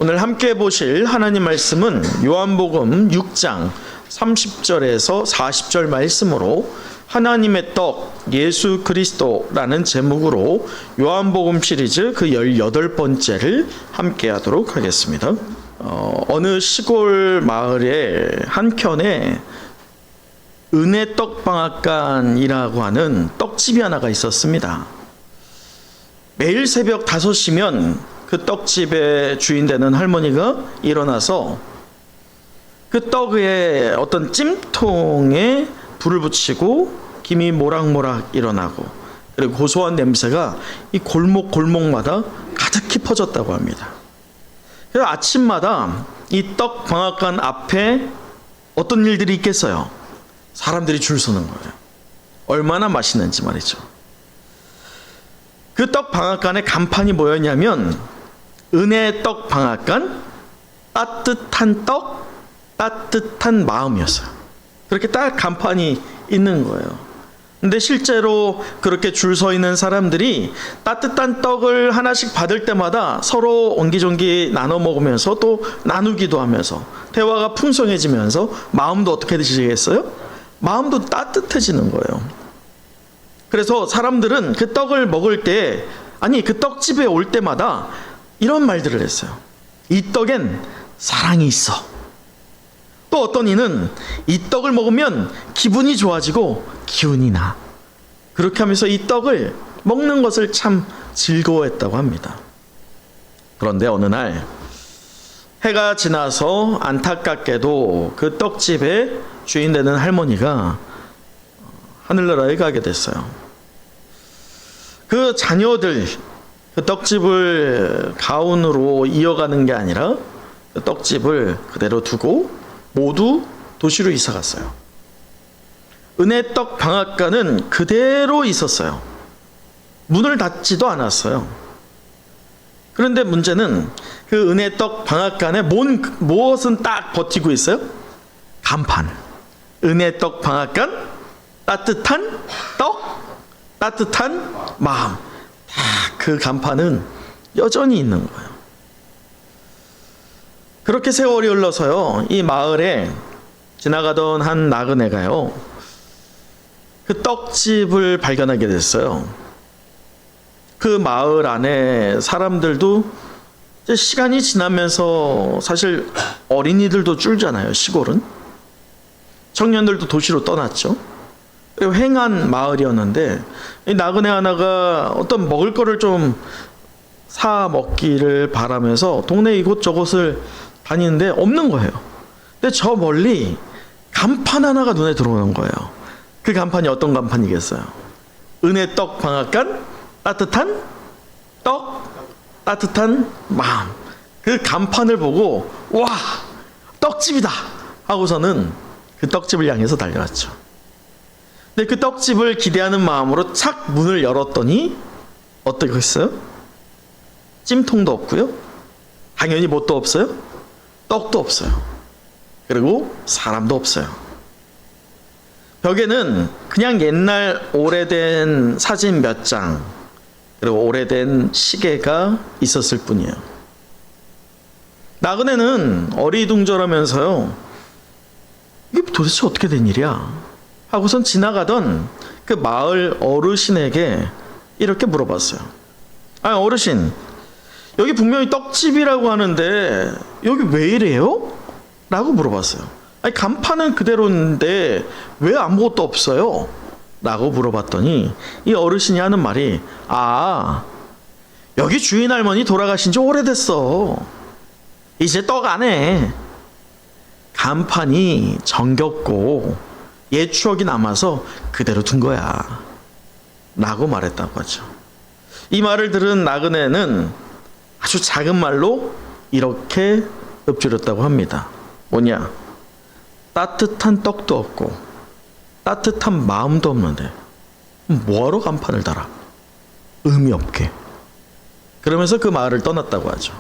오늘 함께 보실 하나님 말씀은 요한복음 6장 30절에서 40절 말씀으로 하나님의 떡 예수 그리스도라는 제목으로 요한복음 시리즈 그 18번째를 함께 하도록 하겠습니다. 어느 시골 마을의 한켠에 은혜떡방앗간이라고 하는 떡집이 하나가 있었습니다. 매일 새벽 5시면 그 떡집의 주인 되는 할머니가 일어나서 그 떡에 어떤 찜통에 불을 붙이고 김이 모락모락 일어나고, 그리고 고소한 냄새가 이 골목마다 가득히 퍼졌다고 합니다. 그래서 아침마다 이 떡 방앗간 앞에 어떤 일들이 있겠어요? 사람들이 줄 서는 거예요. 얼마나 맛있는지 말이죠. 그 떡 방앗간에 간판이 뭐였냐면 은혜 떡 방앗간, 따뜻한 떡, 따뜻한 마음이었어요. 그렇게 딱 간판이 있는 거예요. 근데 실제로 그렇게 줄 서 있는 사람들이 따뜻한 떡을 하나씩 받을 때마다 서로 옹기종기 나눠 먹으면서 또 나누기도 하면서 대화가 풍성해지면서 마음도 어떻게 되시겠어요? 마음도 따뜻해지는 거예요. 그래서 사람들은 그 떡을 먹을 때, 아니 그 떡집에 올 때마다 이런 말들을 했어요. 이 떡엔 사랑이 있어. 또 어떤 이는 이 떡을 먹으면 기분이 좋아지고 기운이 나. 그렇게 하면서 이 떡을 먹는 것을 참 즐거워했다고 합니다. 그런데 어느 날 해가 지나서 안타깝게도 그 떡집의 주인 되는 할머니가 하늘나라에 가게 됐어요. 그 자녀들, 그 떡집을 가훈으로 이어가는 게 아니라 그 떡집을 그대로 두고 모두 도시로 이사 갔어요. 은혜떡 방앗간은 그대로 있었어요. 문을 닫지도 않았어요. 그런데 문제는 그 은혜떡 방앗간에 무엇은 딱 버티고 있어요? 간판. 은혜떡 방앗간, 따뜻한 떡, 따뜻한 마음. 그 간판은 여전히 있는 거예요. 그렇게 세월이 흘러서요, 이 마을에 지나가던 한 나그네가요, 그 떡집을 발견하게 됐어요. 그 마을 안에 사람들도 이제 시간이 지나면서 사실 어린이들도 줄잖아요, 시골은. 청년들도 도시로 떠났죠. 그리고 횡한 마을이었는데 이 나그네 하나가 어떤 먹을 거를 좀 사 먹기를 바라면서 동네 이곳저곳을 다니는데 없는 거예요. 근데 저 멀리 간판 하나가 눈에 들어오는 거예요. 그 간판이 어떤 간판이겠어요? 은혜 떡 방앗간, 따뜻한 떡, 따뜻한 마음. 그 간판을 보고 와, 떡집이다 하고서는 그 떡집을 향해서 달려왔죠. 근데 그 떡집을 기대하는 마음으로 착 문을 열었더니 어떻게 했어요? 찜통도 없고요. 당연히 뭣도 없어요? 떡도 없어요. 그리고 사람도 없어요. 벽에는 그냥 옛날 오래된 사진 몇 장, 그리고 오래된 시계가 있었을 뿐이에요. 나그네는 어리둥절하면서요, 이게 도대체 어떻게 된 일이야? 하고선 지나가던 그 마을 어르신에게 이렇게 물어봤어요. 아, 어르신, 여기 분명히 떡집이라고 하는데 여기 왜 이래요? 라고 물어봤어요. 아니, 간판은 그대로인데 왜 아무것도 없어요? 라고 물어봤더니 이 어르신이 하는 말이, 여기 주인 할머니 돌아가신 지 오래됐어. 이제 떡 안 해. 간판이 정겹고 옛 추억이 남아서 그대로 둔 거야. 라고 말했다고 하죠. 이 말을 들은 나그네는 아주 작은 말로 이렇게 읊조렸다고 합니다. 뭐냐? 따뜻한 떡도 없고 따뜻한 마음도 없는데 뭐하러 간판을 달아? 의미 없게. 그러면서 그 마을을 떠났다고 하죠.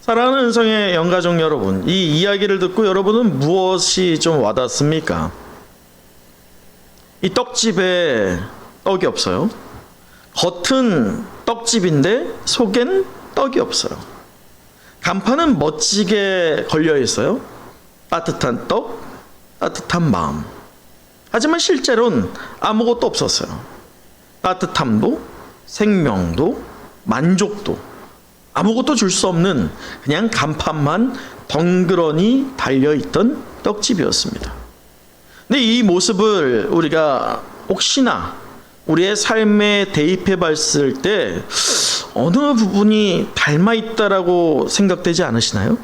사랑하는 은성의 영가족 여러분, 이 이야기를 듣고 여러분은 무엇이 좀 와닿습니까? 이 떡집에 떡이 없어요. 겉은 떡집인데 속엔 떡이 없어요. 간판은 멋지게 걸려 있어요. 따뜻한 떡, 따뜻한 마음. 하지만 실제로는 아무것도 없었어요. 따뜻함도, 생명도, 만족도, 아무것도 줄 수 없는 그냥 간판만 덩그러니 달려있던 떡집이었습니다. 근데 이 모습을 우리가 혹시나 우리의 삶에 대입해 봤을 때 어느 부분이 닮아 있다라고 생각되지 않으시나요?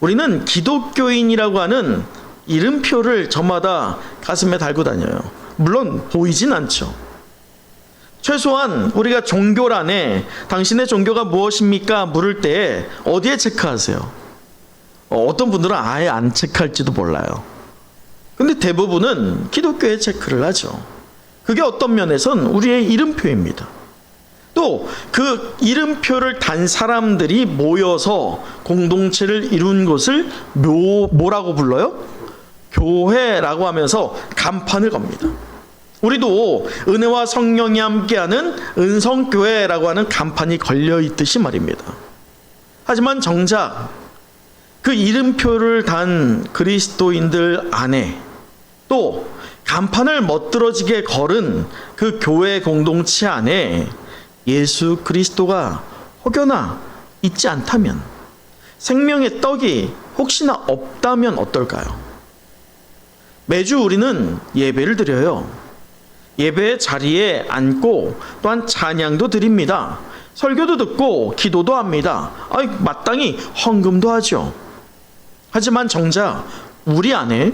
우리는 기독교인이라고 하는 이름표를 저마다 가슴에 달고 다녀요. 물론 보이진 않죠. 최소한 우리가 종교란에 당신의 종교가 무엇입니까? 물을 때 어디에 체크하세요? 어떤 분들은 아예 안 체크할지도 몰라요. 근데 대부분은 기독교에 체크를 하죠. 그게 어떤 면에선 우리의 이름표입니다. 또 그 이름표를 단 사람들이 모여서 공동체를 이룬 것을 뭐라고 불러요? 교회라고 하면서 간판을 겁니다. 우리도 은혜와 성령이 함께하는 은성교회라고 하는 간판이 걸려있듯이 말입니다. 하지만 정작 그 이름표를 단 그리스도인들 안에 또 간판을 멋들어지게 걸은 그 교회 공동체 안에 예수 그리스도가 혹여나 있지 않다면, 생명의 떡이 혹시나 없다면 어떨까요? 매주 우리는 예배를 드려요. 예배의 자리에 앉고 또한 찬양도 드립니다. 설교도 듣고 기도도 합니다. 마땅히 헌금도 하죠. 하지만 정작 우리 안에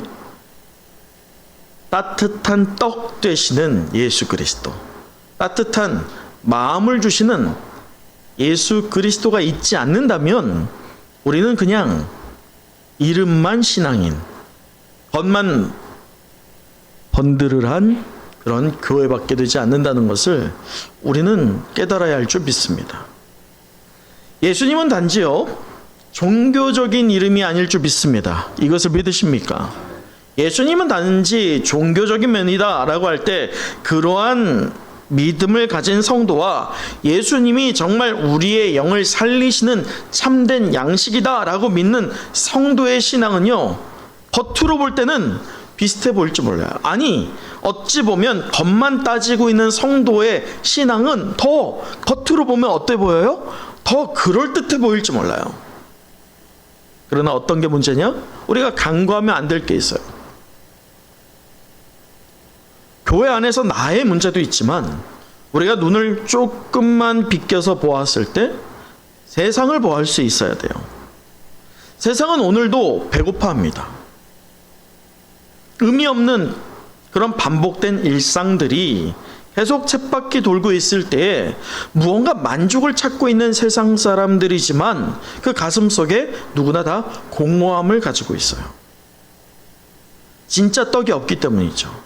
따뜻한 떡 되시는 예수 그리스도, 따뜻한 마음을 주시는 예수 그리스도가 있지 않는다면 우리는 그냥 이름만 신앙인, 겉만 번드르한 그런 교회밖에 되지 않는다는 것을 우리는 깨달아야 할 줄 믿습니다. 예수님은 단지요 종교적인 이름이 아닐 줄 믿습니다. 이것을 믿으십니까? 예수님은 단지 종교적인 면이다 라고 할 때 그러한 믿음을 가진 성도와 예수님이 정말 우리의 영을 살리시는 참된 양식이다 라고 믿는 성도의 신앙은요, 겉으로 볼 때는 비슷해 보일지 몰라요. 아니, 어찌 보면 겉만 따지고 있는 성도의 신앙은 더 겉으로 보면 어때 보여요? 더 그럴듯해 보일지 몰라요. 그러나 어떤 게 문제냐? 우리가 간과하면 안 될 게 있어요. 교회 안에서 나의 문제도 있지만 우리가 눈을 조금만 비껴서 보았을 때 세상을 보할 수 있어야 돼요. 세상은 오늘도 배고파합니다. 의미 없는 그런 반복된 일상들이 계속 쳇바퀴 돌고 있을 때에 무언가 만족을 찾고 있는 세상 사람들이지만 그 가슴 속에 누구나 다 공허함을 가지고 있어요. 진짜 떡이 없기 때문이죠.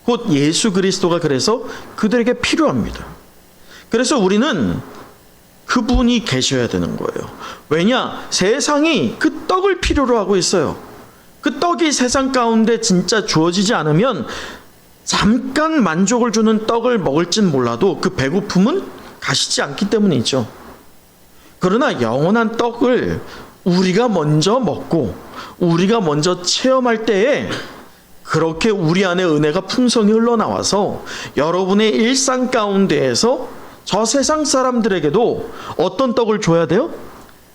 곧 예수 그리스도가 그래서 그들에게 필요합니다. 그래서 우리는 그분이 계셔야 되는 거예요. 왜냐? 세상이 그 떡을 필요로 하고 있어요. 그 떡이 세상 가운데 진짜 주어지지 않으면 잠깐 만족을 주는 떡을 먹을진 몰라도 그 배고픔은 가시지 않기 때문이죠. 그러나 영원한 떡을 우리가 먼저 먹고 우리가 먼저 체험할 때에 그렇게 우리 안에 은혜가 풍성히 흘러나와서 여러분의 일상 가운데에서 저 세상 사람들에게도 어떤 떡을 줘야 돼요?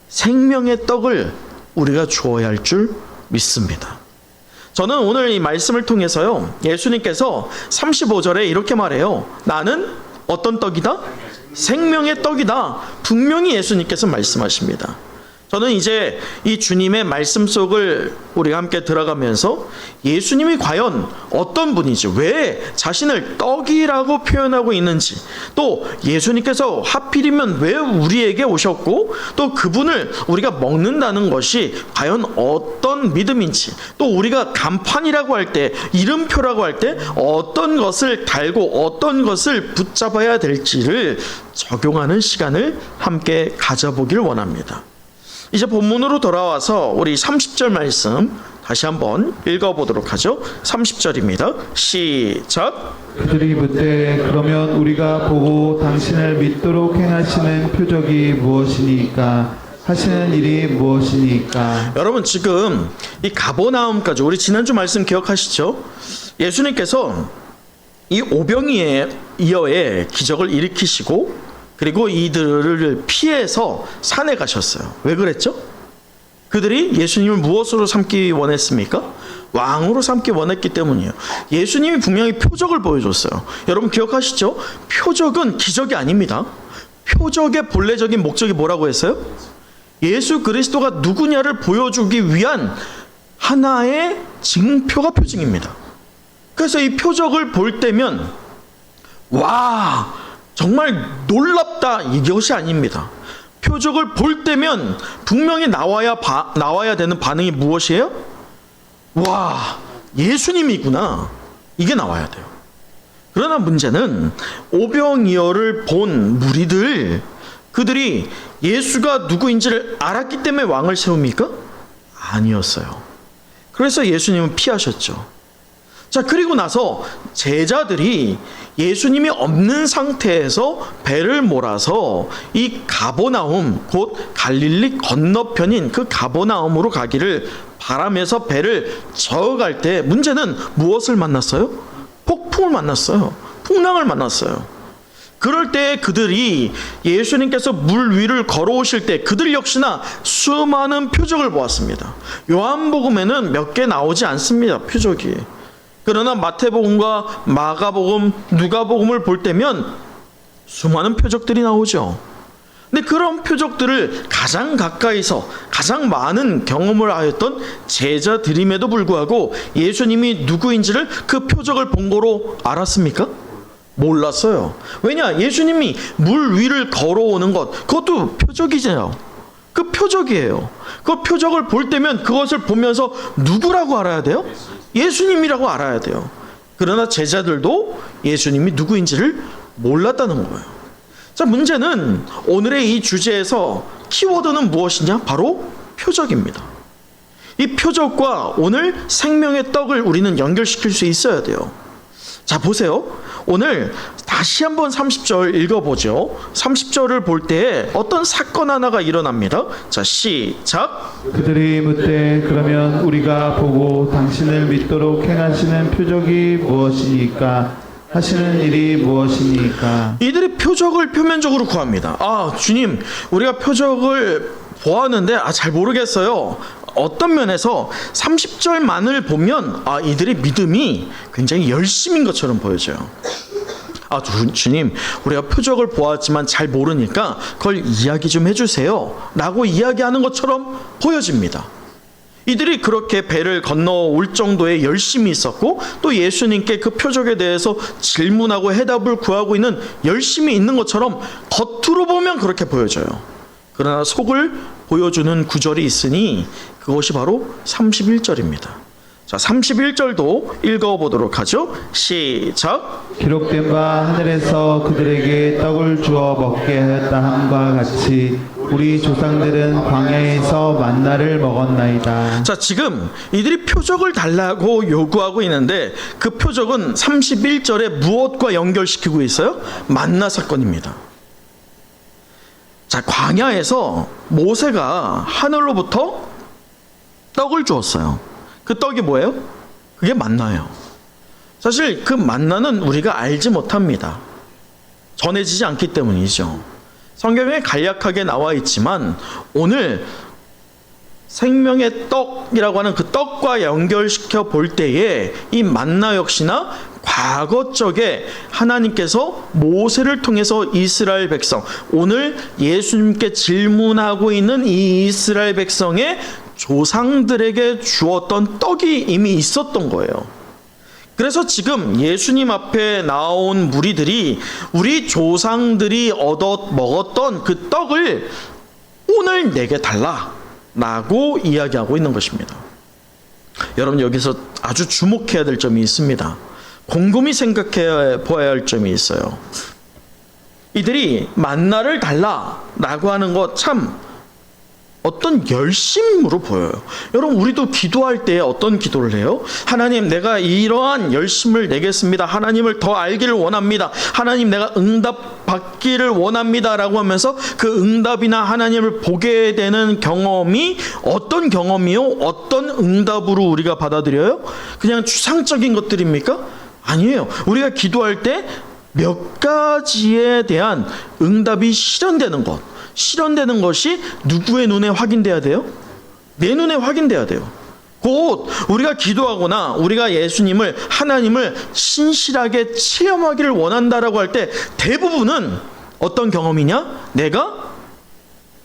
생명의 떡을 우리가 주어야 할 줄 믿습니다. 저는 오늘 이 말씀을 통해서요, 예수님께서 35절에 이렇게 말해요. 나는 어떤 떡이다? 생명의 떡이다. 분명히 예수님께서 말씀하십니다. 저는 이제 이 주님의 말씀 속을 우리가 함께 들어가면서 예수님이 과연 어떤 분이지, 왜 자신을 떡이라고 표현하고 있는지, 또 예수님께서 하필이면 왜 우리에게 오셨고 또 그분을 우리가 먹는다는 것이 과연 어떤 믿음인지, 또 우리가 간판이라고 할 때, 이름표라고 할 때 어떤 것을 달고 어떤 것을 붙잡아야 될지를 적용하는 시간을 함께 가져보길 원합니다. 이제 본문으로 돌아와서 우리 30절 말씀 다시 한번 읽어보도록 하죠. 30절입니다. 시작. 그들이 묻되 그러면 우리가 보고 당신을 믿도록 행하시는 표적이 무엇이니까 하시는 일이 무엇이니까. 여러분 지금 이 가버나움까지 우리 지난주 말씀 기억하시죠? 예수님께서 이 오병이어의 기적을 일으키시고 그리고 이들을 피해서 산에 가셨어요. 왜 그랬죠? 그들이 예수님을 무엇으로 삼기 원했습니까? 왕으로 삼기 원했기 때문이에요. 예수님이 분명히 표적을 보여줬어요. 여러분 기억하시죠? 표적은 기적이 아닙니다. 표적의 본래적인 목적이 뭐라고 했어요? 예수 그리스도가 누구냐를 보여주기 위한 하나의 증표가 표징입니다. 그래서 이 표적을 볼 때면 와 정말 놀랍다 이것이 아닙니다. 표적을 볼 때면 분명히 나와야 되는 반응이 무엇이에요? 와 예수님이구나 이게 나와야 돼요. 그러나 문제는 오병이어를 본 무리들 그들이 예수가 누구인지를 알았기 때문에 왕을 세웁니까? 아니었어요. 그래서 예수님은 피하셨죠. 자 그리고 나서 제자들이 예수님이 없는 상태에서 배를 몰아서 이 가버나움 곧 갈릴리 건너편인 그 가버나움으로 가기를 바라면서 배를 저어갈 때 문제는 무엇을 만났어요? 폭풍을 만났어요. 풍랑을 만났어요. 그럴 때 그들이 예수님께서 물 위를 걸어오실 때 그들 역시나 수많은 표적을 보았습니다. 요한복음에는 몇 개 나오지 않습니다. 표적이. 그러나 마태복음과 마가복음, 누가복음을 볼 때면 수많은 표적들이 나오죠. 근데 그런 표적들을 가장 가까이서 가장 많은 경험을 하였던 제자들임에도 불구하고 예수님이 누구인지를 그 표적을 본 거로 알았습니까? 몰랐어요. 왜냐? 예수님이 물 위를 걸어오는 것 그것도 표적이잖아요. 그 표적이에요. 그 표적을 볼 때면 그것을 보면서 누구라고 알아야 돼요? 예수님이라고 알아야 돼요. 그러나 제자들도 예수님이 누구인지를 몰랐다는 거예요. 자, 문제는 오늘의 이 주제에서 키워드는 무엇이냐? 바로 표적입니다. 이 표적과 오늘 생명의 떡을 우리는 연결시킬 수 있어야 돼요. 자, 보세요. 오늘 다시 한번 30절 읽어보죠. 30절을 볼 때 어떤 사건 하나가 일어납니다. 자, 시작. 그들이 묻되 그러면 우리가 보고 당신을 믿도록 행하시는 표적이 무엇이니까 하시는 일이 무엇이니까. 이들이 표적을 표면적으로 구합니다. 아, 주님, 우리가 표적을 보았는데 잘 모르겠어요. 어떤 면에서 30절만을 보면 이들의 믿음이 굉장히 열심인 것처럼 보여져요. 주님, 우리가 표적을 보았지만 잘 모르니까 그걸 이야기 좀 해주세요 라고 이야기하는 것처럼 보여집니다. 이들이 그렇게 배를 건너올 정도의 열심이 있었고 또 예수님께 그 표적에 대해서 질문하고 해답을 구하고 있는 열심이 있는 것처럼 겉으로 보면 그렇게 보여져요. 그러나 속을 보여주는 구절이 있으니 그것이 바로 31절입니다. 자, 31절도 읽어보도록 하죠. 시작. 기록된 바 하늘에서 그들에게 떡을 주어 먹게 하였다 함과 같이 우리 조상들은 광야에서 만나를 먹었나이다. 자, 지금 이들이 표적을 달라고 요구하고 있는데 그 표적은 31절에 무엇과 연결시키고 있어요? 만나 사건입니다. 자, 광야에서 모세가 하늘로부터 떡을 주었어요. 그 떡이 뭐예요? 그게 만나예요. 사실 그 만나는 우리가 알지 못합니다. 전해지지 않기 때문이죠. 성경에 간략하게 나와 있지만 오늘 생명의 떡이라고 하는 그 떡과 연결시켜 볼 때에 이 만나 역시나 과거 쪽에 하나님께서 모세를 통해서 이스라엘 백성, 오늘 예수님께 질문하고 있는 이 이스라엘 백성의 조상들에게 주었던 떡이 이미 있었던 거예요. 그래서 지금 예수님 앞에 나온 무리들이 우리 조상들이 얻어 먹었던 그 떡을 오늘 내게 달라 라고 이야기하고 있는 것입니다. 여러분, 여기서 아주 주목해야 될 점이 있습니다. 곰곰이 생각해 보아야 할 점이 있어요. 이들이 만나를 달라 라고 하는 것 참 어떤 열심으로 보여요. 여러분, 우리도 기도할 때 어떤 기도를 해요? 하나님, 내가 이러한 열심을 내겠습니다. 하나님을 더 알기를 원합니다. 하나님, 내가 응답 받기를 원합니다. 라고 하면서 그 응답이나 하나님을 보게 되는 경험이 어떤 경험이요? 어떤 응답으로 우리가 받아들여요? 그냥 추상적인 것들입니까? 아니에요. 우리가 기도할 때 몇 가지에 대한 응답이 실현되는 것. 실현되는 것이 누구의 눈에 확인돼야 돼요? 내 눈에 확인돼야 돼요. 곧 우리가 기도하거나 우리가 예수님을, 하나님을 신실하게 체험하기를 원한다라고 할 때 대부분은 어떤 경험이냐? 내가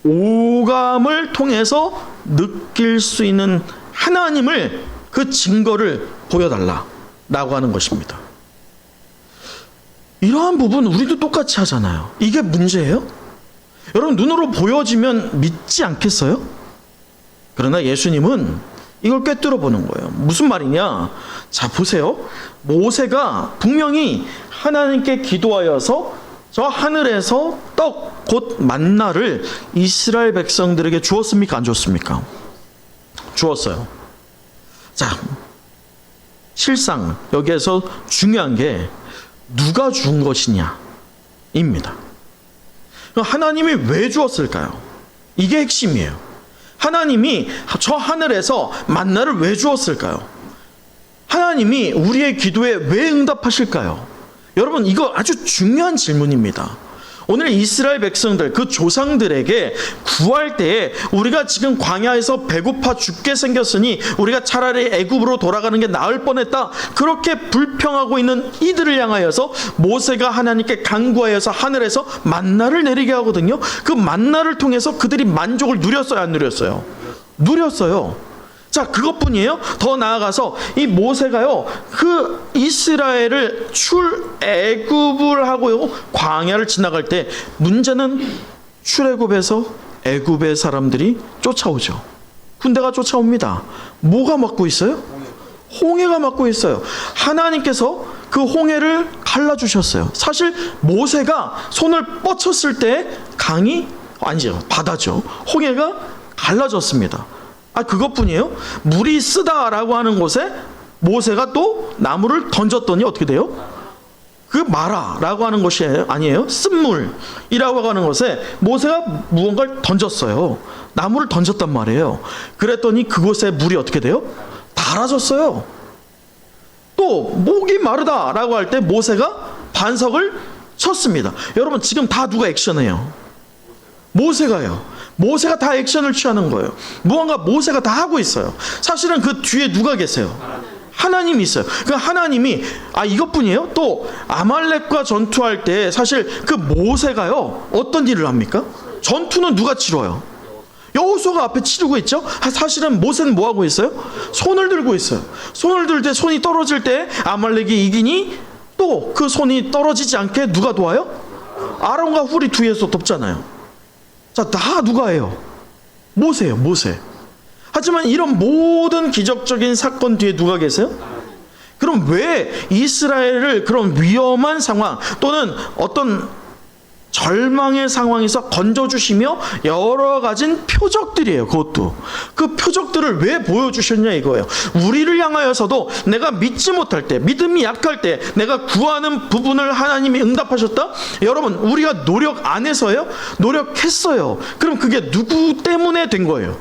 오감을 통해서 느낄 수 있는 하나님을, 그 증거를 보여달라라고 하는 것입니다. 이러한 부분 우리도 똑같이 하잖아요. 이게 문제예요? 여러분, 눈으로 보여지면 믿지 않겠어요? 그러나 예수님은 이걸 꿰뚫어 보는 거예요. 무슨 말이냐? 자, 보세요. 모세가 분명히 하나님께 기도하여서 저 하늘에서 떡, 곧 만나를 이스라엘 백성들에게 주었습니까? 안 주었습니까? 주었어요. 자, 실상 여기에서 중요한 게 누가 준 것이냐 입니다. 하나님이 왜 주었을까요? 이게 핵심이에요. 하나님이 저 하늘에서 만나를 왜 주었을까요? 하나님이 우리의 기도에 왜 응답하실까요? 여러분, 이거 아주 중요한 질문입니다. 오늘 이스라엘 백성들, 그 조상들에게 구할 때에 우리가 지금 광야에서 배고파 죽게 생겼으니 우리가 차라리 애굽으로 돌아가는 게 나을 뻔했다, 그렇게 불평하고 있는 이들을 향하여서 모세가 하나님께 간구하여서 하늘에서 만나를 내리게 하거든요. 그 만나를 통해서 그들이 만족을 누렸어요, 안 누렸어요? 누렸어요. 자, 그것뿐이에요. 더 나아가서 이 모세가요, 그 이스라엘을 출애굽을 하고요, 광야를 지나갈 때 문제는 출애굽에서 애굽의 사람들이 쫓아오죠. 군대가 쫓아옵니다. 뭐가 막고 있어요? 홍해가 막고 있어요. 하나님께서 그 홍해를 갈라주셨어요. 사실 모세가 손을 뻗쳤을 때 강이, 아니죠, 바다죠, 홍해가 갈라졌습니다. 그것뿐이에요? 물이 쓰다라고 하는 곳에 모세가 또 나무를 던졌더니 어떻게 돼요? 그 마라라고 하는 것이 아니에요? 쓴물이라고 하는 것에 모세가 무언가를 던졌어요. 나무를 던졌단 말이에요. 그랬더니 그곳에 물이 어떻게 돼요? 달아졌어요. 또 목이 마르다라고 할 때 모세가 반석을 쳤습니다. 여러분, 지금 다 누가 액션해요? 모세가요. 모세가 다 액션을 취하는 거예요. 무언가 모세가 다 하고 있어요. 사실은 그 뒤에 누가 계세요? 하나님이 있어요. 그 하나님이, 이것뿐이에요? 또 아말렉과 전투할 때 사실 그 모세가요, 어떤 일을 합니까? 전투는 누가 치러요? 여호수아가 앞에 치르고 있죠. 사실은 모세는 뭐 하고 있어요? 손을 들고 있어요. 손을 들 때 손이 떨어질 때 아말렉이 이기니 또 그 손이 떨어지지 않게 누가 도와요? 아론과 훌이 뒤에서 돕잖아요. 자, 다 누가 해요? 모세예요, 모세. 하지만 이런 모든 기적적인 사건 뒤에 누가 계세요? 그럼 왜 이스라엘을 그런 위험한 상황 또는 어떤 절망의 상황에서 건져주시며 여러 가지 표적들이에요. 그것도 그 표적들을 왜 보여주셨냐 이거예요. 우리를 향하여서도 내가 믿지 못할 때, 믿음이 약할 때 내가 구하는 부분을 하나님이 응답하셨다. 여러분, 우리가 노력 안 해서요? 노력했어요. 그럼 그게 누구 때문에 된 거예요?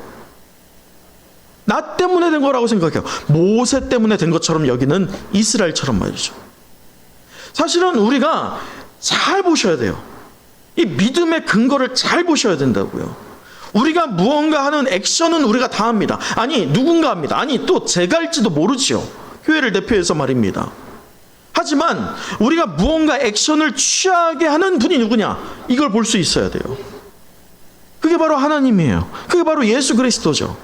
나 때문에 된 거라고 생각해요. 모세 때문에 된 것처럼 여기는 이스라엘처럼 말이죠. 사실은 우리가 잘 보셔야 돼요. 이 믿음의 근거를 잘 보셔야 된다고요. 우리가 무언가 하는 액션은 우리가 다 합니다. 아니, 누군가 합니다. 아니, 또 제가 할지도 모르지요. 교회를 대표해서 말입니다. 하지만 우리가 무언가 액션을 취하게 하는 분이 누구냐? 이걸 볼 수 있어야 돼요. 그게 바로 하나님이에요. 그게 바로 예수 그리스도죠.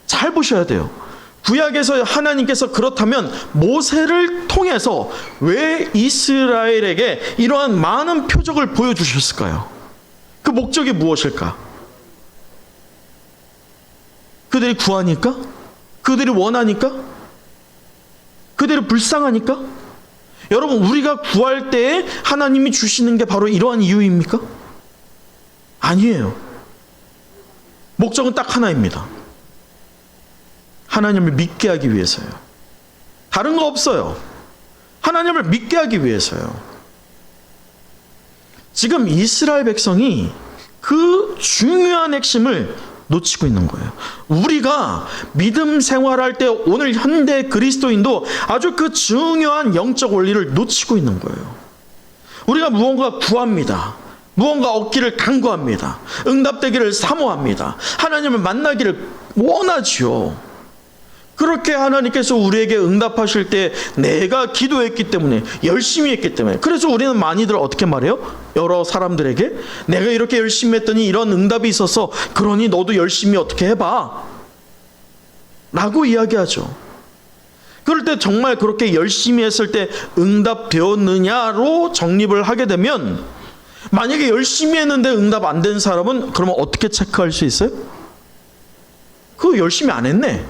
잘 보셔야 돼요. 구약에서 하나님께서 그렇다면 모세를 통해서 왜 이스라엘에게 이러한 많은 표적을 보여주셨을까요? 그 목적이 무엇일까? 그들이 구하니까? 그들이 원하니까? 그들이 불쌍하니까? 여러분, 우리가 구할 때에 하나님이 주시는 게 바로 이러한 이유입니까? 아니에요. 목적은 딱 하나입니다. 하나님을 믿게 하기 위해서요. 다른 거 없어요. 하나님을 믿게 하기 위해서요. 지금 이스라엘 백성이 그 중요한 핵심을 놓치고 있는 거예요. 우리가 믿음 생활할 때 오늘 현대 그리스도인도 아주 그 중요한 영적 원리를 놓치고 있는 거예요. 우리가 무언가 구합니다. 무언가 얻기를 간구합니다. 응답되기를 사모합니다. 하나님을 만나기를 원하지요. 그렇게 하나님께서 우리에게 응답하실 때 내가 기도했기 때문에, 열심히 했기 때문에, 그래서 우리는 많이들 어떻게 말해요? 여러 사람들에게 내가 이렇게 열심히 했더니 이런 응답이 있어서 그러니 너도 열심히 어떻게 해봐 라고 이야기하죠. 그럴 때 정말 그렇게 열심히 했을 때 응답되었느냐로 정립을 하게 되면, 만약에 열심히 했는데 응답 안 된 사람은 그러면 어떻게 체크할 수 있어요? 그거 열심히 안 했네,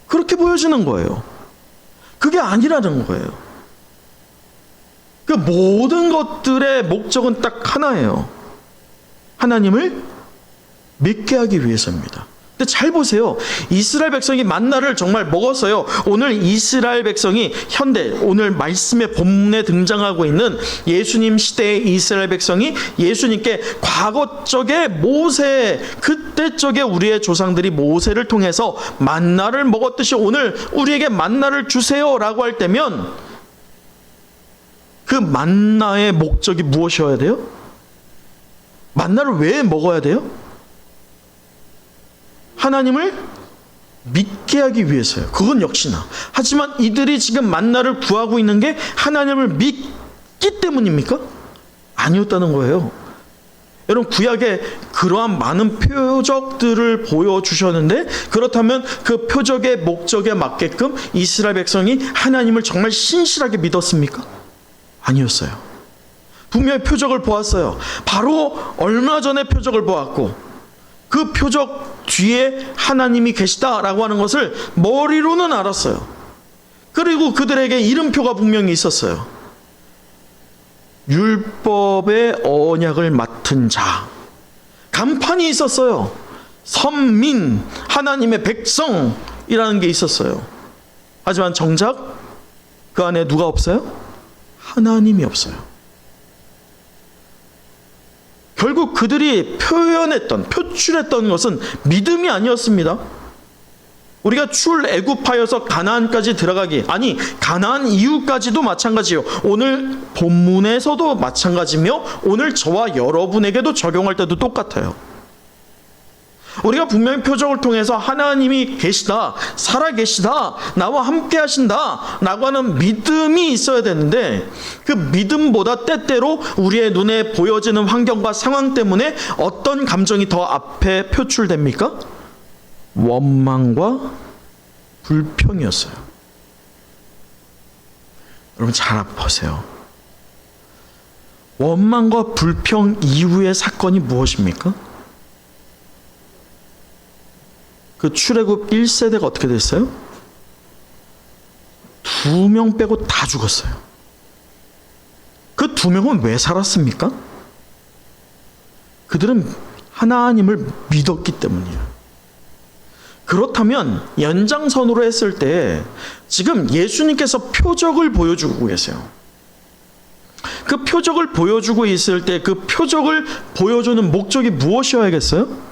그렇게 보여지는 거예요. 그게 아니라는 거예요. 그 모든 것들의 목적은 딱 하나예요. 하나님을 믿게 하기 위해서입니다. 근데 잘 보세요. 이스라엘 백성이 만나를 정말 먹었어요. 오늘 이스라엘 백성이 현대, 오늘 말씀의 본문에 등장하고 있는 예수님 시대의 이스라엘 백성이 예수님께 과거 쪽에 모세, 그때 쪽에 우리의 조상들이 모세를 통해서 만나를 먹었듯이 오늘 우리에게 만나를 주세요 라고 할 때면, 그 만나의 목적이 무엇이어야 돼요? 만나를 왜 먹어야 돼요? 하나님을 믿게 하기 위해서요. 그건 역시나. 하지만 이들이 지금 만나를 구하고 있는 게 하나님을 믿기 때문입니까? 아니었다는 거예요. 여러분, 구약에 그러한 많은 표적들을 보여주셨는데, 그렇다면 그 표적의 목적에 맞게끔 이스라엘 백성이 하나님을 정말 신실하게 믿었습니까? 아니었어요. 분명히 표적을 보았어요. 바로 얼마 전에 표적을 보았고, 그 표적 뒤에 하나님이 계시다라고 하는 것을 머리로는 알았어요. 그리고 그들에게 이름표가 분명히 있었어요. 율법의 언약을 맡은 자, 간판이 있었어요. 선민, 하나님의 백성이라는 게 있었어요. 하지만 정작 그 안에 누가 없어요? 하나님이 없어요. 결국 그들이 표출했던 것은 믿음이 아니었습니다. 우리가 출애굽하여서 가나안까지 들어가기, 아니 가나안 이후까지도 마찬가지요. 오늘 본문에서도 마찬가지며 오늘 저와 여러분에게도 적용할 때도 똑같아요. 우리가 분명히 표적을 통해서 하나님이 계시다, 살아계시다, 나와 함께 하신다 라고 하는 믿음이 있어야 되는데, 그 믿음보다 때때로 우리의 눈에 보여지는 환경과 상황 때문에 어떤 감정이 더 앞에 표출됩니까? 원망과 불평이었어요. 여러분 잘 보세요. 원망과 불평 이후의 사건이 무엇입니까? 그 출애굽 1세대가 어떻게 됐어요? 2명 빼고 다 죽었어요. 그 2명은 왜 살았습니까? 그들은 하나님을 믿었기 때문이에요. 그렇다면 연장선으로 했을 때 지금 예수님께서 표적을 보여주고 계세요. 그 표적을 보여주고 있을 때 그 표적을 보여주는 목적이 무엇이어야겠어요?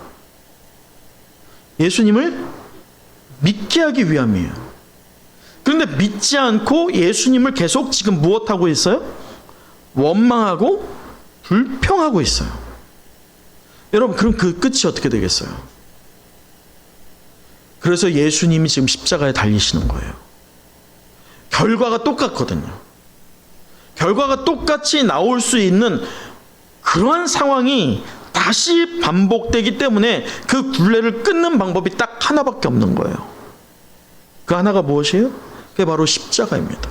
예수님을 믿게 하기 위함이에요. 그런데 믿지 않고 예수님을 계속 지금 무엇하고 있어요? 원망하고 불평하고 있어요. 여러분, 그럼 그 끝이 어떻게 되겠어요? 그래서 예수님이 지금 십자가에 달리시는 거예요. 결과가 똑같거든요. 결과가 똑같이 나올 수 있는 그러한 상황이 다시 반복되기 때문에 그 굴레를 끊는 방법이 딱 하나밖에 없는 거예요. 그 하나가 무엇이에요? 그게 바로 십자가입니다.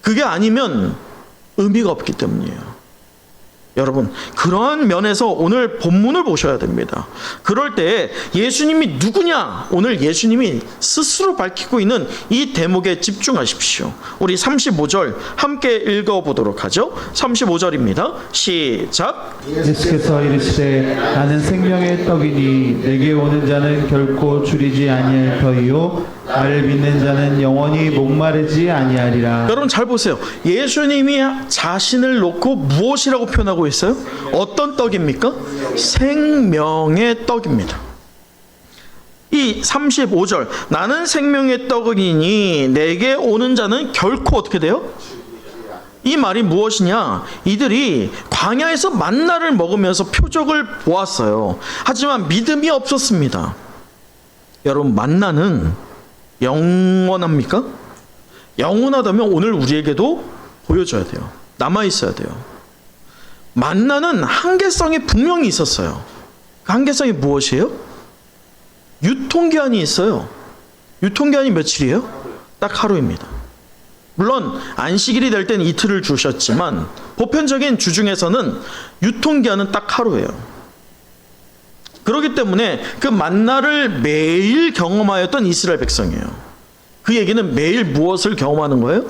그게 아니면 의미가 없기 때문이에요. 여러분, 그런 면에서 오늘 본문을 보셔야 됩니다. 그럴 때 예수님이 누구냐? 오늘 예수님이 스스로 밝히고 있는 이 대목에 집중하십시오. 우리 35절 함께 읽어보도록 하죠. 35절입니다. 시작. 예수께서 이르시되 나는 생명의 떡이니 내게 오는 자는 결코 줄이지 아니할 터이요 나를 믿는 자는 영원히 목마르지 아니하리라. 여러분 잘 보세요. 예수님이 자신을 놓고 무엇이라고 표현하고 있어요? 어떤 떡입니까? 생명의 떡입니다. 이 35절 나는 생명의 떡이니 내게 오는 자는 결코 어떻게 돼요? 이 말이 무엇이냐? 이들이 광야에서 만나를 먹으면서 표적을 보았어요. 하지만 믿음이 없었습니다. 여러분, 만나는 영원합니까? 영원하다면 오늘 우리에게도 보여줘야 돼요. 남아있어야 돼요. 만나는 한계성이 분명히 있었어요. 그 한계성이 무엇이에요? 유통기한이 있어요. 유통기한이 며칠이에요? 딱 하루입니다. 물론 안식일이 될 땐 이틀을 주셨지만 보편적인 주중에서는 유통기한은 딱 하루예요. 그렇기 때문에 그 만나를 매일 경험하였던 이스라엘 백성이에요. 그 얘기는 매일 무엇을 경험하는 거예요?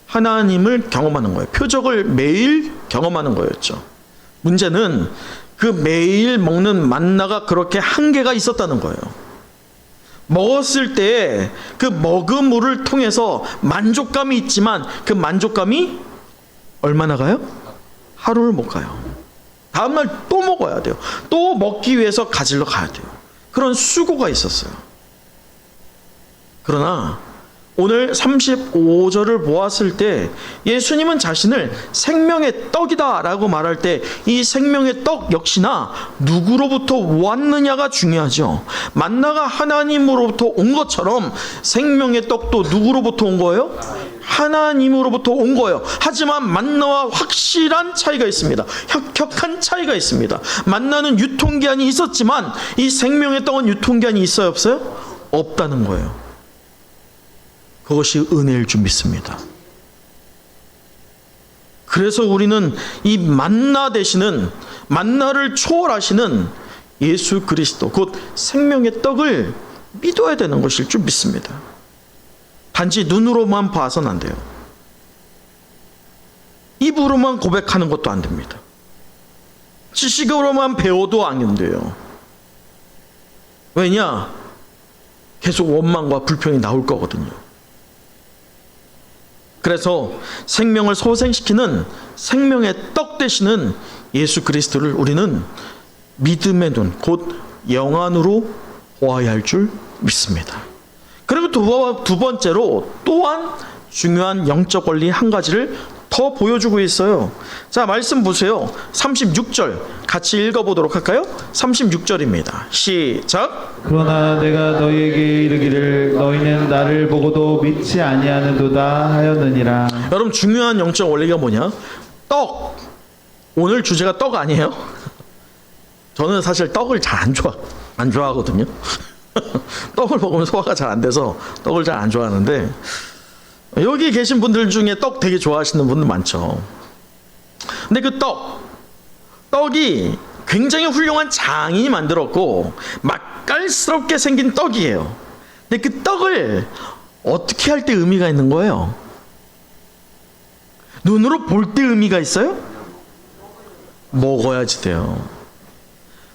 하나님을 경험하는 거예요. 표적을 매일 경험하는 거였죠. 문제는 그 매일 먹는 만나가 그렇게 한계가 있었다는 거예요. 먹었을 때 그 먹음물을 통해서 만족감이 있지만 그 만족감이 얼마나 가요? 하루를 못 가요. 다음날 또 먹어야 돼요. 또 먹기 위해서 가지러 가야 돼요. 그런 수고가 있었어요. 그러나 오늘 35절을 보았을 때 예수님은 자신을 생명의 떡이다 라고 말할 때 이 생명의 떡 역시나 누구로부터 왔느냐가 중요하죠. 만나가 하나님으로부터 온 것처럼 생명의 떡도 누구로부터 온 거예요? 하나님으로부터 온 거예요. 하지만 만나와 확실한 차이가 있습니다. 혁혁한 차이가 있습니다. 만나는 유통기한이 있었지만 이 생명의 떡은 유통기한이 있어요, 없어요? 없다는 거예요. 그것이 은혜일 줄 믿습니다. 그래서 우리는 이 만나 되시는, 만나를 초월하시는 예수 그리스도, 곧 생명의 떡을 믿어야 되는 것일 줄 믿습니다. 단지 눈으로만 봐서는 안 돼요. 입으로만 고백하는 것도 안 됩니다. 지식으로만 배워도 안 돼요. 왜냐? 계속 원망과 불평이 나올 거거든요. 그래서 생명을 소생시키는 생명의 떡 되시는 예수 그리스도를 우리는 믿음의 눈, 곧 영안으로 보아야 할 줄 믿습니다. 그리고 두 번째로 또한 중요한 영적 원리 한 가지를 더 보여주고 있어요. 자, 말씀 보세요. 36절 같이 읽어보도록 할까요? 36절입니다. 시작. 그러나 내가 너희에게 이르기를 너희는 나를 보고도 믿지 아니하는도다 하였느니라. 여러분, 중요한 영적 원리가 뭐냐? 떡. 오늘 주제가 떡 아니에요? 저는 사실 떡을 잘 안 좋아하거든요. 떡을 먹으면 소화가 잘 안 돼서 떡을 잘 안 좋아하는데, 여기 계신 분들 중에 떡 되게 좋아하시는 분들 많죠. 근데 그 떡이 굉장히 훌륭한 장인이 만들었고 맛깔스럽게 생긴 떡이에요. 근데 그 떡을 어떻게 할 때 의미가 있는 거예요? 눈으로 볼 때 의미가 있어요? 먹어야지 돼요.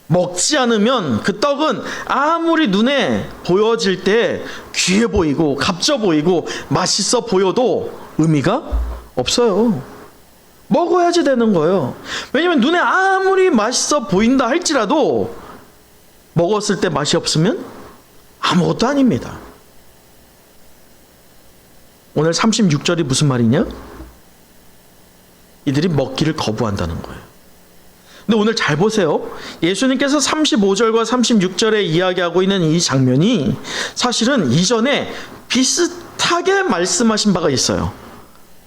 먹지 않으면 그 떡은 아무리 눈에 보여질 때 귀해 보이고 값져 보이고 맛있어 보여도 의미가 없어요. 먹어야지 되는 거예요. 왜냐면 눈에 아무리 맛있어 보인다 할지라도 먹었을 때 맛이 없으면 아무것도 아닙니다. 오늘 36절이 무슨 말이냐? 이들이 먹기를 거부한다는 거예요. 근데 오늘 잘 보세요. 예수님께서 35절과 36절에 이야기하고 있는 이 장면이 사실은 이전에 비슷하게 말씀하신 바가 있어요.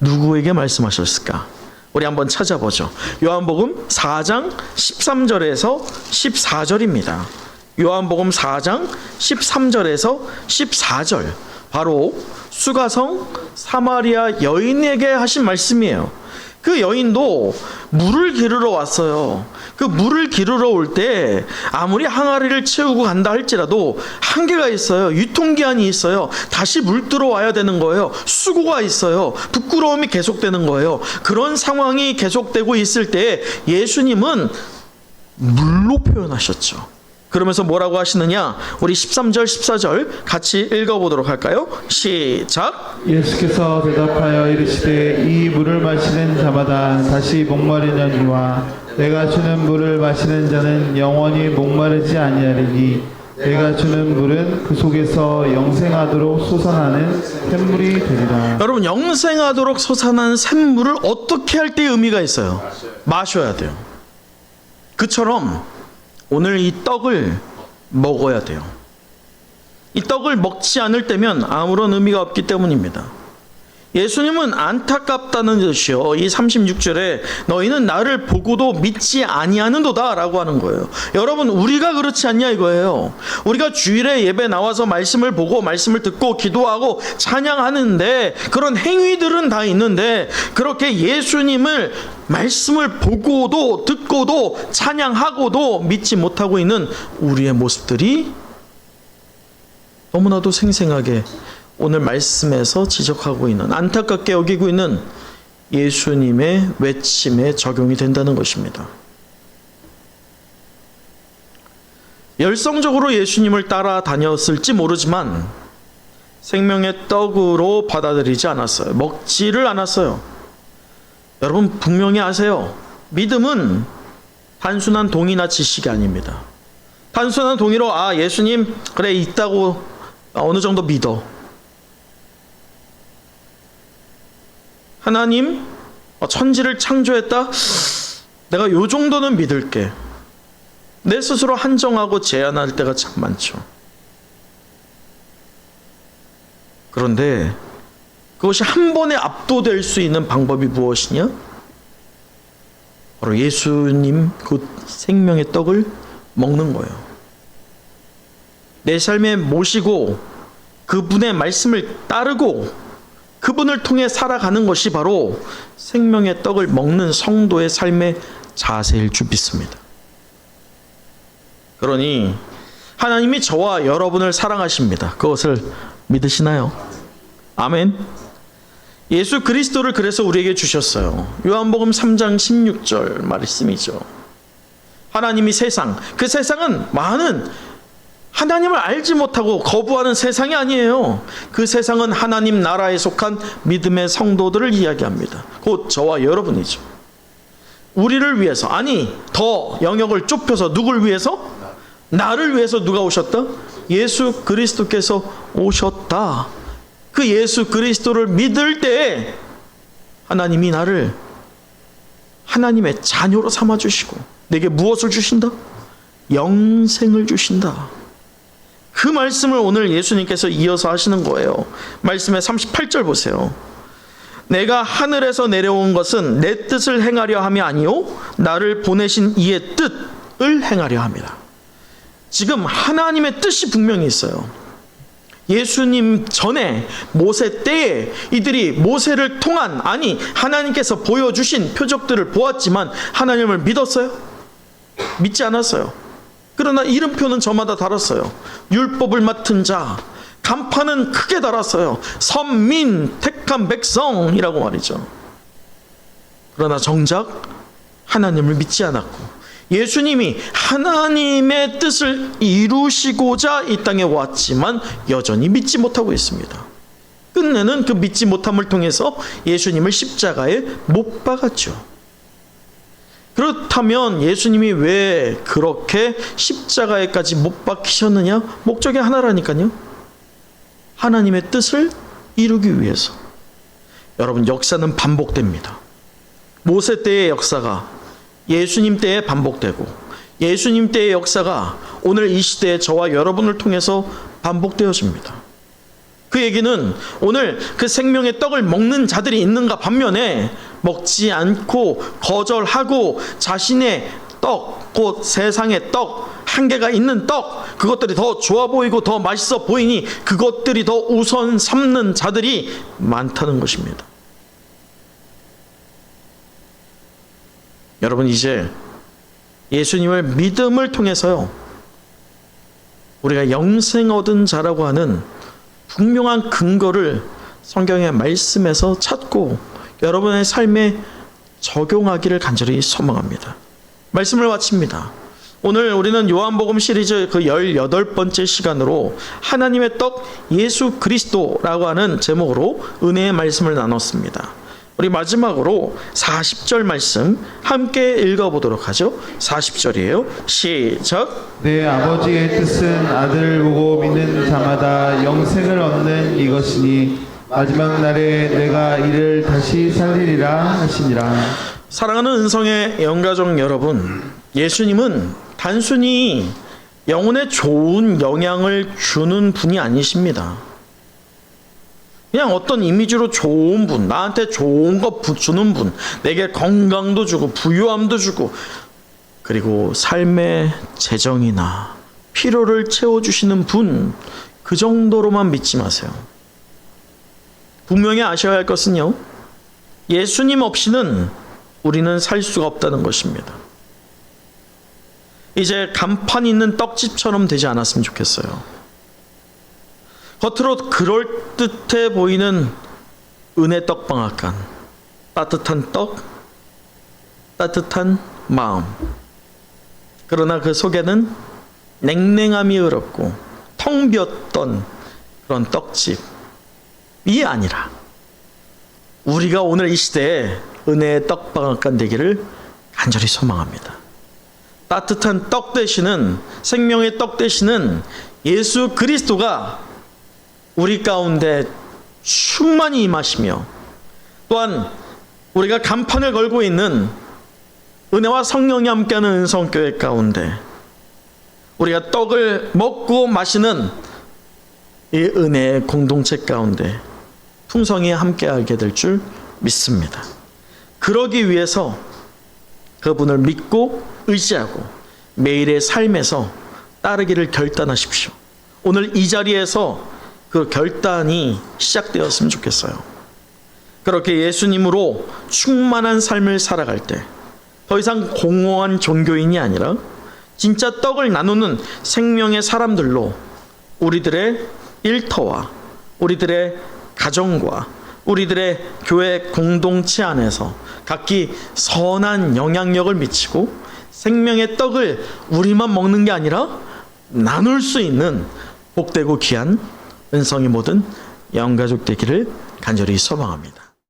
누구에게 말씀하셨을까? 우리 한번 찾아보죠. 요한복음 4장 13절에서 14절입니다. 요한복음 4장 13절에서 14절. 바로 수가성 사마리아 여인에게 하신 말씀이에요. 그 여인도 물을 기르러 왔어요. 그 물을 기르러 올 때 아무리 항아리를 채우고 간다 할지라도 한계가 있어요. 유통기한이 있어요. 다시 물 들어와야 되는 거예요. 수고가 있어요. 부끄러움이 계속되는 거예요. 그런 상황이 계속되고 있을 때 예수님은 물로 표현하셨죠. 그러면서 뭐라고 하시느냐? 우리 13절 14절 같이 읽어보도록 할까요? 시작. 예수께서 대답하여 이르시되 이 물을 마시는 자마다 다시 목마르려니와 내가 주는 물을 마시는 자는 영원히 목마르지 아니하리니 내가 주는 물은 그 속에서 영생하도록 솟아나는 샘물이 되리라. 여러분, 영생하도록 솟아나는 샘물을 어떻게 할 때 의미가 있어요? 마셔야 돼요. 그처럼 오늘 이 떡을 먹어야 돼요. 이 떡을 먹지 않을 때면 아무런 의미가 없기 때문입니다. 예수님은 안타깝다는 뜻이요. 이 36절에 너희는 나를 보고도 믿지 아니하는도다 라고 하는 거예요. 여러분, 우리가 그렇지 않냐 이거예요. 우리가 주일에 예배 나와서 말씀을 보고 말씀을 듣고 기도하고 찬양하는데 그런 행위들은 다 있는데 그렇게 예수님을 말씀을 보고도 듣고도 찬양하고도 믿지 못하고 있는 우리의 모습들이 너무나도 생생하게 오늘 말씀에서 지적하고 있는, 안타깝게 여기고 있는 예수님의 외침에 적용이 된다는 것입니다. 열성적으로 예수님을 따라다녔을지 모르지만 생명의 떡으로 받아들이지 않았어요. 먹지를 않았어요. 여러분 분명히 아세요. 믿음은 단순한 동의나 지식이 아닙니다. 단순한 동의로 예수님 그래 있다고 어느 정도 믿어. 하나님 천지를 창조했다? 내가 요 정도는 믿을게. 내 스스로 한정하고 제한할 때가 참 많죠. 그런데 그것이 한 번에 압도될 수 있는 방법이 무엇이냐? 바로 예수님 그 생명의 떡을 먹는 거예요. 내 삶에 모시고 그분의 말씀을 따르고 그분을 통해 살아가는 것이 바로 생명의 떡을 먹는 성도의 삶의 자세일 줄 믿습니다. 그러니 하나님이 저와 여러분을 사랑하십니다. 그것을 믿으시나요? 아멘. 예수 그리스도를 그래서 우리에게 주셨어요. 요한복음 3장 16절 말씀이죠. 하나님이 그 세상은 많은 하나님을 알지 못하고 거부하는 세상이 아니에요. 그 세상은 하나님 나라에 속한 믿음의 성도들을 이야기합니다. 곧 저와 여러분이죠. 우리를 위해서, 더 영역을 좁혀서 누굴 위해서? 나를 위해서 누가 오셨다? 예수 그리스도께서 오셨다. 그 예수 그리스도를 믿을 때에 하나님이 나를 하나님의 자녀로 삼아주시고 내게 무엇을 주신다? 영생을 주신다. 그 말씀을 오늘 예수님께서 이어서 하시는 거예요. 말씀의 38절 보세요. 내가 하늘에서 내려온 것은 내 뜻을 행하려 함이 아니요 나를 보내신 이의 뜻을 행하려 함이라. 지금 하나님의 뜻이 분명히 있어요. 예수님 전에 모세 때에 이들이 모세를 통한 하나님께서 보여주신 표적들을 보았지만 하나님을 믿었어요? 믿지 않았어요. 그러나 이름표는 저마다 달았어요. 율법을 맡은 자, 간판은 크게 달았어요. 선민, 택한 백성이라고 말이죠. 그러나 정작 하나님을 믿지 않았고 예수님이 하나님의 뜻을 이루시고자 이 땅에 왔지만 여전히 믿지 못하고 있습니다. 끝내는 그 믿지 못함을 통해서 예수님을 십자가에 못 박았죠. 그렇다면 예수님이 왜 그렇게 십자가에까지 못 박히셨느냐? 목적이 하나라니까요. 하나님의 뜻을 이루기 위해서. 여러분, 역사는 반복됩니다. 모세 때의 역사가 예수님 때에 반복되고 예수님 때의 역사가 오늘 이 시대에 저와 여러분을 통해서 반복되어집니다. 그 얘기는 오늘 그 생명의 떡을 먹는 자들이 있는가 반면에 먹지 않고 거절하고 자신의 떡, 곧 세상의 떡, 한계가 있는 떡, 그것들이 더 좋아 보이고 더 맛있어 보이니 그것들이 더 우선 삼는 자들이 많다는 것입니다. 여러분, 이제 예수님을 믿음을 통해서요, 우리가 영생 얻은 자라고 하는 분명한 근거를 성경의 말씀에서 찾고 여러분의 삶에 적용하기를 간절히 소망합니다. 말씀을 마칩니다. 오늘 우리는 요한복음 시리즈 그 18번째 시간으로 하나님의 떡 예수 그리스도라고 하는 제목으로 은혜의 말씀을 나눴습니다. 우리 마지막으로 40절 말씀 함께 읽어보도록 하죠. 40절이에요. 시작. 내 아버지의 뜻은 아들을 보고 믿는 자마다 영생을 얻는 이것이니 마지막 날에 내가 이를 다시 살리리라 하시니라. 사랑하는 은성의 영가족 여러분, 예수님은 단순히 영혼에 좋은 영향을 주는 분이 아니십니다. 그냥 어떤 이미지로 좋은 분, 나한테 좋은 거 주는 분, 내게 건강도 주고 부유함도 주고, 그리고 삶의 재정이나 필요를 채워주시는 분, 그 정도로만 믿지 마세요. 분명히 아셔야 할 것은요, 예수님 없이는 우리는 살 수가 없다는 것입니다. 이제 간판 있는 떡집처럼 되지 않았으면 좋겠어요. 겉으로 그럴듯해 보이는 은혜 떡방앗간, 따뜻한 떡, 따뜻한 마음. 그러나 그 속에는 냉랭함이 으럽고 텅 비었던 그런 떡집이 아니라, 우리가 오늘 이 시대에 은혜의 떡방앗간 되기를 간절히 소망합니다. 따뜻한 떡 되시는, 생명의 떡 되시는 예수 그리스도가 우리 가운데 충만히 임하시며, 또한 우리가 간판을 걸고 있는 은혜와 성령이 함께하는 은성교회 가운데 우리가 떡을 먹고 마시는 이 은혜의 공동체 가운데 풍성히 함께하게 될 줄 믿습니다. 그러기 위해서 그분을 믿고 의지하고 매일의 삶에서 따르기를 결단하십시오. 오늘 이 자리에서 그 결단이 시작되었으면 좋겠어요. 그렇게 예수님으로 충만한 삶을 살아갈 때 더 이상 공허한 종교인이 아니라 진짜 떡을 나누는 생명의 사람들로 우리들의 일터와 우리들의 가정과 우리들의 교회 공동체 안에서 각기 선한 영향력을 미치고 생명의 떡을 우리만 먹는 게 아니라 나눌 수 있는 복되고 귀한 은성이 모든 영가족 되기를 간절히 소망합니다.